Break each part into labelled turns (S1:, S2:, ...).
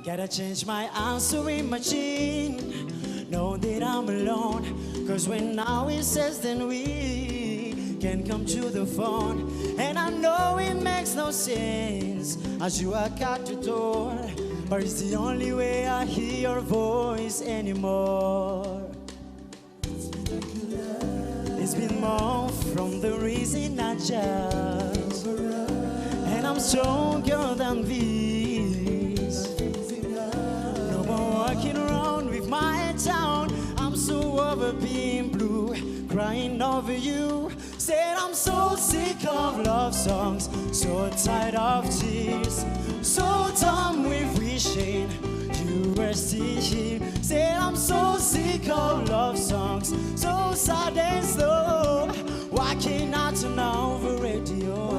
S1: Gotta change my answering machine. Know that I'm alone. Cause when now it says then we can come to the phone. And I know it makes no sense as you walk out the door. But it's the only way I hear your voice anymore. It's been more from the reason I just. And I'm stronger than this. No more walking around with my head down. I'm so over being blue, crying over you. Said I'm so sick of love songs, so tired of tears, so done with wishing you were still here. Said I'm so sick of love songs, so sad and slow. Why can't I turn on the radio?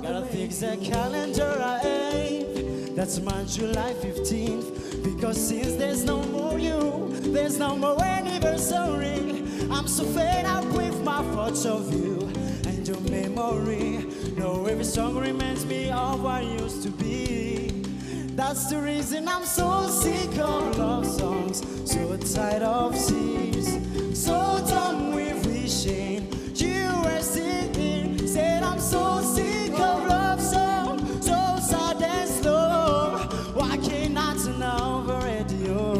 S1: Gotta fix the calendar I aim. That's my July 15th. Because since there's no more you, there's no more anniversary. I'm so fed up with my thoughts of you and your memory. No, every song reminds me of what I used to be. That's the reason I'm so sick of love songs, so tired of tears, so done with wishing you were still here. Said I'm so sick of love songs, so sad and slow. Why can't I turn on the radio?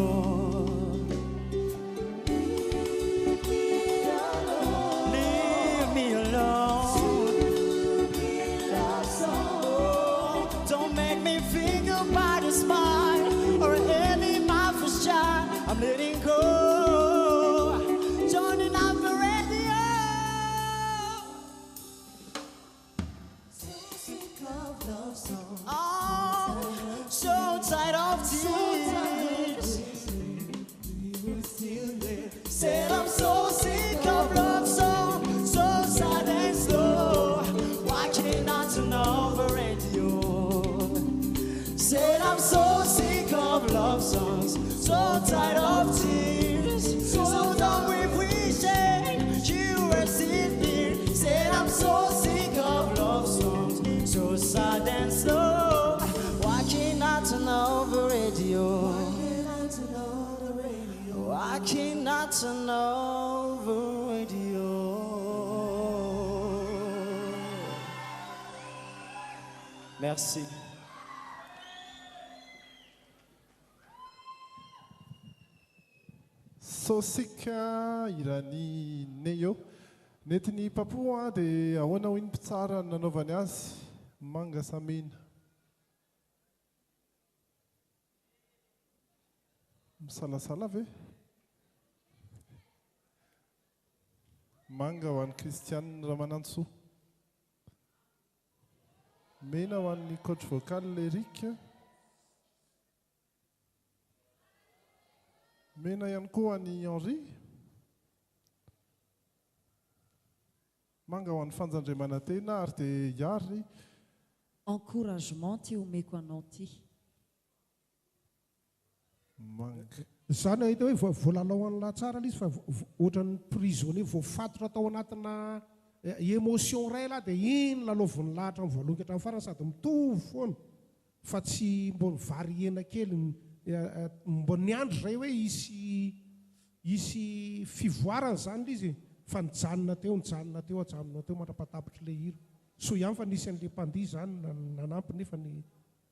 S1: Leave me alone. Don't make me think about a smile or any my first child. I'm letting go, turning off the radio. So sick of love songs. Oh, so tired of tears. We were still there. Said I'm so sick of love songs, so sad and slow. Why can't I turn on the radio? Said I'm so sick of love songs, so tired of tears, so done with wishing you were still here. Said I'm so sick of love songs, so sad and slow. Why can't I turn on the radio? Why can't I turn on the radio? Merci.
S2: Sosika irany Neo netiny papoa dia ahoana hoy ny mpitsara ny nanaovany azy Manga Samina misalasala ve Manga ho an'ny Christiane Ramanantsoa mena ho an'ny coach vocal Eric mena ihany koa any Henri Manga ho an'ny fanjandremanantena ary dia iary
S3: encouragement ty omeko anao ty
S2: Manga
S4: zany ahita hoe voalalao an'la tsara izy fa ohatran'ny prisonnier voafatotra tao anatina émotion ray la dia iny lalaoviny lahatra amin'ny voaloha hatramin'ny farany sady mitovy foana fa tsy mbony variena kely mbony andro zay hoe isy fivoarana zany l izy fa nijanona teo ajanona teo mandrapatapitra le hira so ihany fa nisy an'le mpandihy zany nanampy nefa ny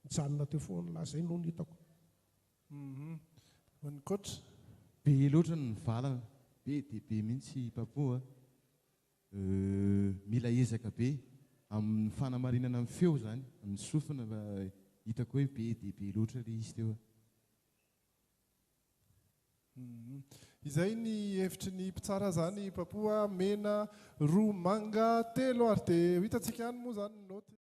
S4: nijanona teo foana la zay no nitako
S2: ny coach
S5: be loatra ny vala be dia be mihitsy papoa mila ezaka be amin'ny fanamarinana amin'ny feo zany amin'ny sofina hitako hoe be dia be loatra le izy teo
S2: izay ny hevitry ny mpitsara zany papoa mena roa Manga telo ary dia ho hitantsika ihany moa zany noty